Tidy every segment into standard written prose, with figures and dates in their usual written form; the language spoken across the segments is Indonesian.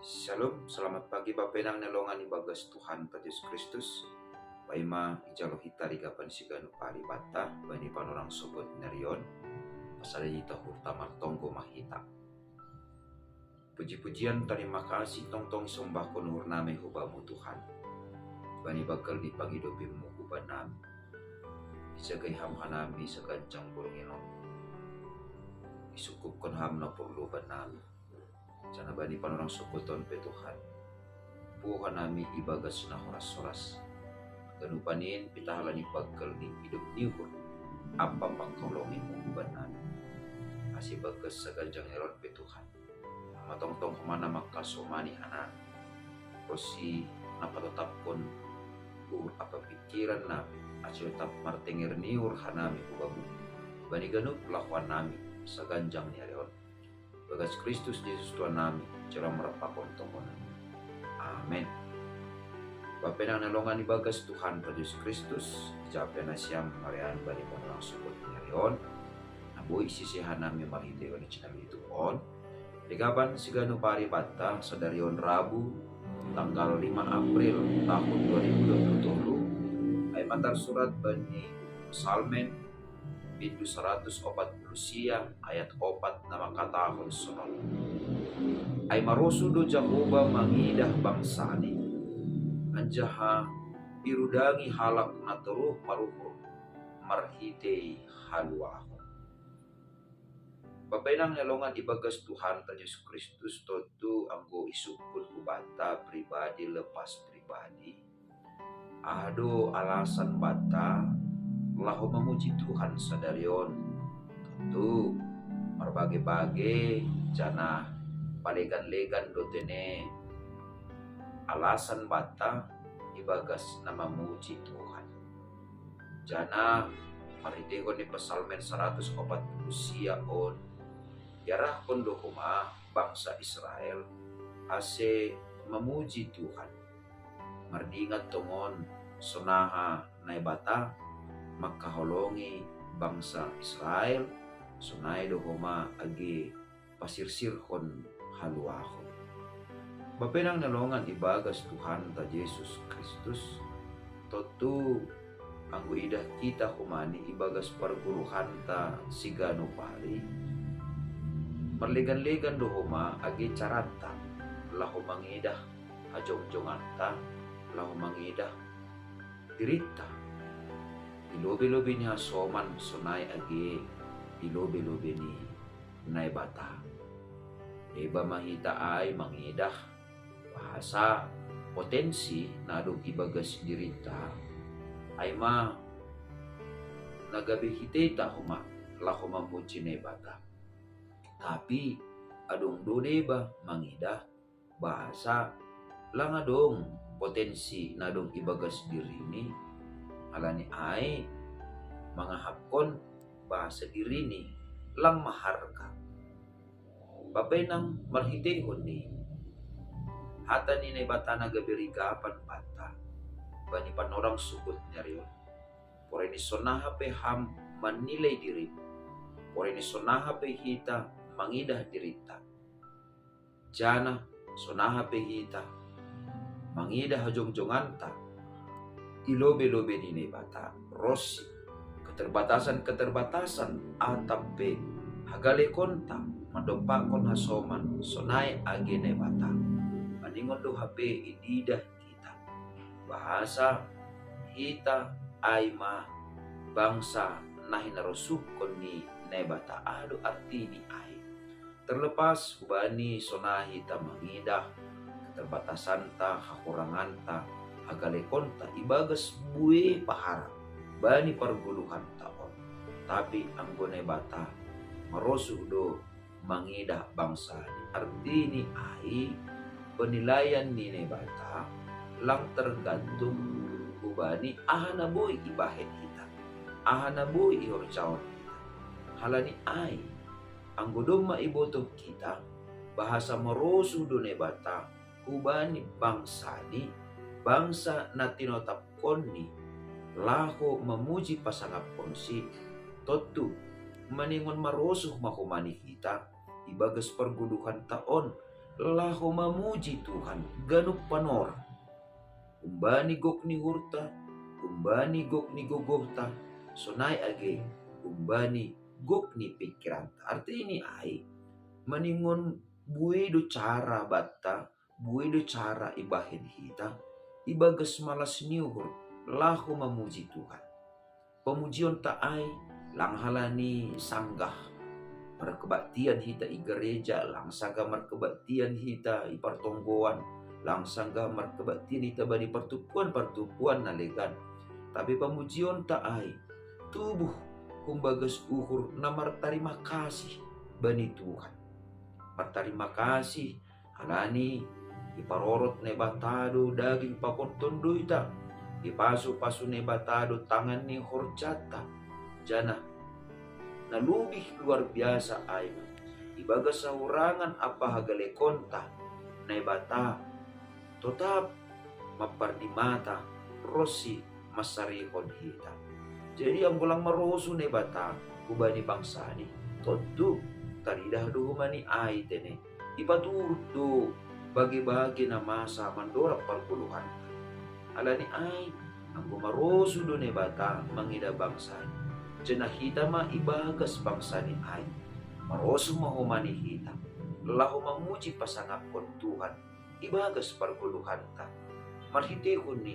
Shalom, selamat pagi Bapenang nelongan ibagas Tuhan Yesus Kristus. Paima ijalo hitari kapan siganu pari bata bani panorang sogot nerion pasal ita hurta martonggo mahita. Puji-pujian terima kasih tong sombah konur name hubamu Tuhan. Bani bakal di pagi dobimu huban nami. Isagai ham hanami sagancang burunginon. Isukup kon ham na purluban nami. Sana bani panorang sokoton pe Tuhan. Puha nami ibagas na horas-horas. Ganupanin pitahalani pagkal di hidup niuhur. Apa pangkolongin mo uban nami. Asi bagas sa ganjang eron pe Tuhan. Matong-tong kumana makasumani hanan. Kosi napatatap kon apa pikiran nami. Asi tetap martengir niur hanami ubabu. Bani ganup lakuan nami sa ganjang ni eron. Bagas Kristus Yesus Tuhan nami, cara merapakon tongkon. Amin. Bapenang nalongan ibagas Tuhan Yesus Kristus, japen na siyam marian bani po lang subot ngayon. Nabuhi sisihan nami mahindi o ni Chinami ituon. Ligaban sigano pari bata sa darion Rabu, tanggal 5 April tahun 2027 ay matar surat bani Salmen Pintu 140 siya ayat 4 na makatahon sunod. Ay marusudo Jacoba mangidah bangsani. Anjaha irudangi halak na teruh maruhur marhitei haluaho. Bapenang nelongan ibagas Tuhan Yesus Kristus totu anggo isukun ubata pribadi lepas pribadi. Ado alasan bata lahu memuji Tuhan sadarion. Tentu berbagai-bagai jana palegan-legan dotene alasan bata ibagas nama muji Tuhan. Jana maridekon ni Pesalmen 140 siaon yarah kondohuma bangsa Israel ase memuji Tuhan. Mardingat tongon sonaha naibata makaholongi bangsa Israel sunay dohoma agi pasirsirkon haluahon. Bapenang nalongan ibagas Tuhan ta Yesus Kristus totu anggo idah kita humani ibagas perguruhan ta sigano pari perlegan-legan dohoma agi carata lahu mangidah hajong-jongan ta lahu mangidah dirita ilobe-lobe niya soman sunay agi ilobe-lobe ni naibata. Iba mahita ay mangidah bahasa potensi na adong ibagas dirita ay nagabihite ta huma lako mamuji naibata. Tapi adong dodeba mangidah bahasa lang adong potensi na adong ibagas diri ni alani ay mga hapkon bahasa diri ni lang maharka. Bapenang marhitehon ni hata ni bata nagabirigapan bata bani panorang sugot nyarion. Pore ni sonaha pe ham manilay diri. Pore ni sonaha pe hita mangidah dirita. Jana sonaha pe hita mangidah hajong-jonganta ilobe-lobe ni bata rosi keterbatasan atape hagale konta madopakon hasoman sonai agene bata maningon do hape ididah kita bahasa hita aima bangsa nahi narosukon ni nebata ado arti ni ai terlepas hubani sonahi ta mangidah keterbatasan ta hakurangan ta agale konta ibagas bue paharap bani perguluhan taon tapi anggone bata marosuh do mangidah bangsa arti ni ai penilaian ni bata lang tergantung ubani ahana boy ibahet kita ahana boy ihorcaon kita halani ai anggodom maiboto kita bahasa marosuh do ne bata ubani bangsa ni bangsa na tinotap konni laho memuji pasangap konsi totu maningon marosuh mahumani kita ibagas perguduhan taon lahu mamuji Tuhan ganup panora. Kumbani gok ni hurta, kumbani gok ni gogohta, sonai age kumbani gok ni pikiranta. Arti ini ai maningon buedo cara batta, buedo cara ibahin hita, ibagas malas niuhur lahu mamuji Tuhan. Pemujian ta ai langhalani sanggah markebaktian hita i gereja, langsaga markebaktian hita i pertonggoan, langsangga markebaktian hita bani pertupuan nalegan. Tapi pemujian ta ai tubuh kumbagas uhur na martarima kasih bani Tuhan. Martarima kasih alani iparorot ne batado daging pakon tondo ita, ipasu-pasu ne batado tangan ni horjata jana na lubih luar biasa ay ibaga sa hurangan apa hagalekonta na ibata tetap mapardimata rosi masarihon hita. Jadi ang gulang maroso na ibata kubani bangsani todu taridah duhumani ay tene ipaturut do bagi-bagi na masa mandorap parpuluhan alani ay ang gumaroso do na ibata mangida bangsani. Jana hita ma ibagas bangsa ni ay maroso mahumani hita lahu mamuji pasangapon Tuhan ibagas parguluhan ta marhitihon ni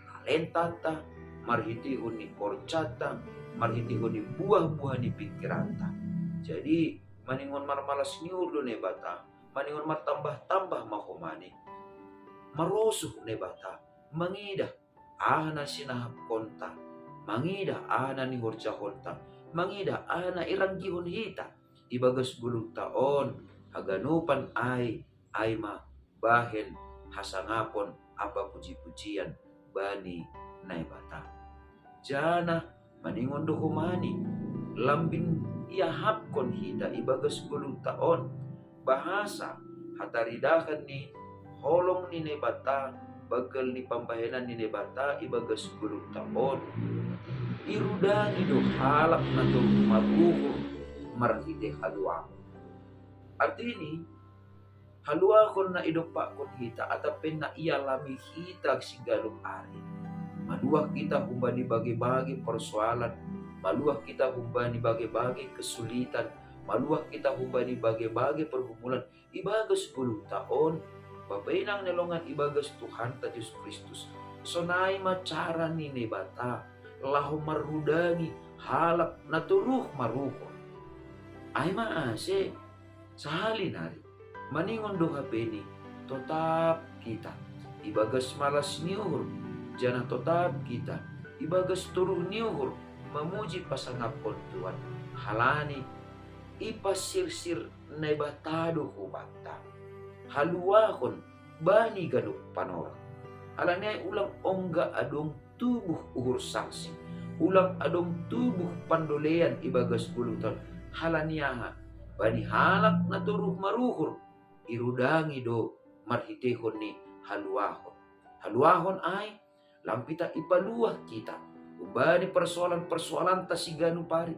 talentata, marhitihon ni korchata, marhitihon ni buah-buah ni pikiranta. Jadi maningon marmalas niulo ne bata, maningon martambah-tambah mahumani maroso ne bata mangida na sinahap konta, mangida ana ni horjahonta, mangida ana iranggihon hita, ibagas gulung taon, haganupan ay ma bahen hasangapon apa puji-pujian bani naibata. Jana maningon dohumani, lambing iahapkon hita ibagas gulung taon, bahasa hataridakan ni holong ni naibata, bagal ni pambahenan ni nebata ibagas gulung taon irudani do halak na do mabuho marhide halwa. Arti ini halwa kon na idopa kon hita atapin na ialami hita sigalong ari. Maluah kita kumbani bagi-bagi persoalan, maluah kita kumbani bagi-bagi kesulitan, maluah kita kumbani bagi-bagi pergumulan ibagas gulung taon. Babainang nelongan ibagas Tuhan ta Yesus Kristus. Sonai macara ni nebata lahu marudangi halap naturuh maruho. Ay maase sahalin hari maningon doha peni tetap kita ibagas malas niuhur jana tetap kita ibagas turuh niuhur memuji pasangapon Tuhan halani ipasirsir nebatado hubata haluahon bani ganuk panora alanya ulang ongga adong tubuh uhur saksi ulang adong tubuh pandolean ibagas bulutan halaniaha bani halak na turuh maruhur irudangi do marhitehon ni haluahon ay lampita ipaluah kita umbani persoalan tasiganu pari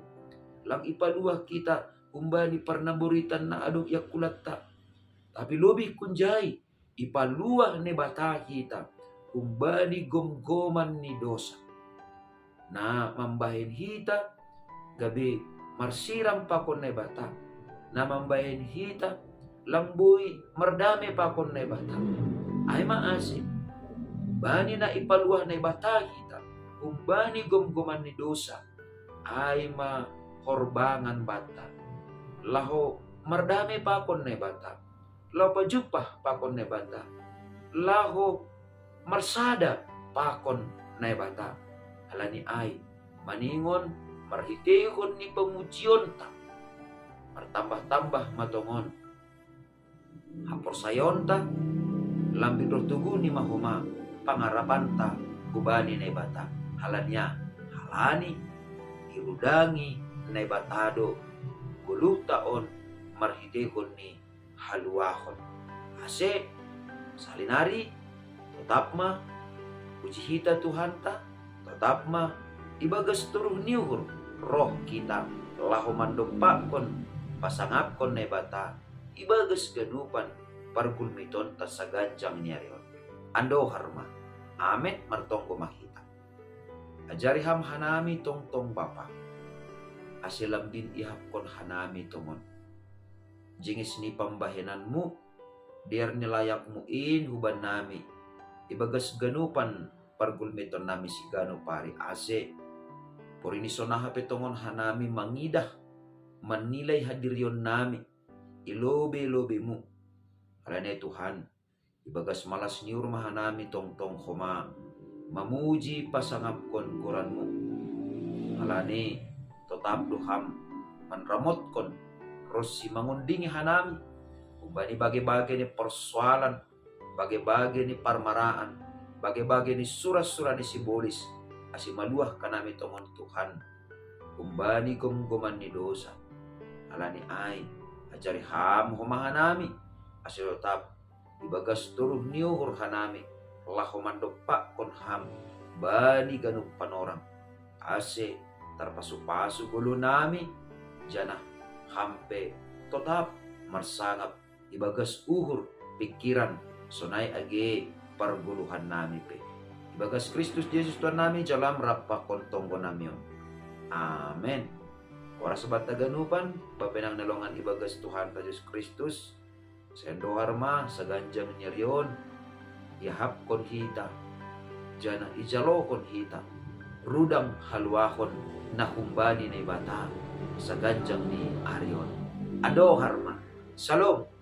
lang ipaluah kita umbani parnaburitan na adong yakulat ta. Tapi lebih kunjai ipaluah ne bata kita kumbani gomgoman ni dosa na mambahin hita gabi marsiram pakon ne bata na mambahin hita lamboy merdame pakon ne bata ay maasip bani na ipaluah ne bata kita kumbani gomgoman ni dosa ay mahorbangan bata laho merdame pakon ne bata lau pajupah pakon nebata laho marsada pakon nebata alani ay maningon marhitehon ni pemujion ta martambah-tambah matongon hapor sayon ta lambing rotugu ni mahuma pangarapan ta kubani nebata halanya halani irudangi nebatado gulu taon marhitehon ni haluahon ase salinari tetap ma puji hita Tuhan ta tetap ma ibagas turuh niuhur roh kita lahu mandopakon pasangapkon nebata ibagas ganupan pargulmiton ta sa ganjang ni arion. Ando harma. Amet martonggo makita. Ajari ham hanami tong Bapa. Asilam din ihapkon hanami tongon. Jingis ni pambahenanmu, diar nilayak mu in huban nami. Ibagas ganupan pargulmiton nami si gano pari ase. Porini sonaha petongon hanami mangidah, manilay hadirion nami. Ilobe-lobe mu. Alane Tuhan, ibagas malas ni urma hanami tong koma. Mamuji pasangapkon kuranmu. Alane tetap duham manramotkon rosi mangundingi hanami. Ubani bagi-bagi ni persoalan, bagi-bagi ni parmaraan, bagi-bagi ni surat-surat ni simbolis. Asimaluah kanami tongon Tuhan. Umbani gumguman ni dosa. Alani ay, ajari ham humahanami. Asilo tap, ibagas turuh niuhur hanami. Lahomandopak kon ham. Bani ganup panorang. Ase, tarpasu-pasu gulo nami. Jana, hampe, totap, marsangap. Ibagas uhur, pikiran. Sonay age, parguluhan nami pe. Ibagas Kristus Yesus Tuhan nami jalam rapa kontonggo namion. Amen. Oras sabat taganupan, papenang nalongan ibagas Tuhan ta Yesus Kristus. Sendo harma sa ganjang nyerion, ihap kon hita. Jana ijalo kon hita. Rudang halwahon na humbani na ibata sa ganjang ni Arion. Ado harma. Salom.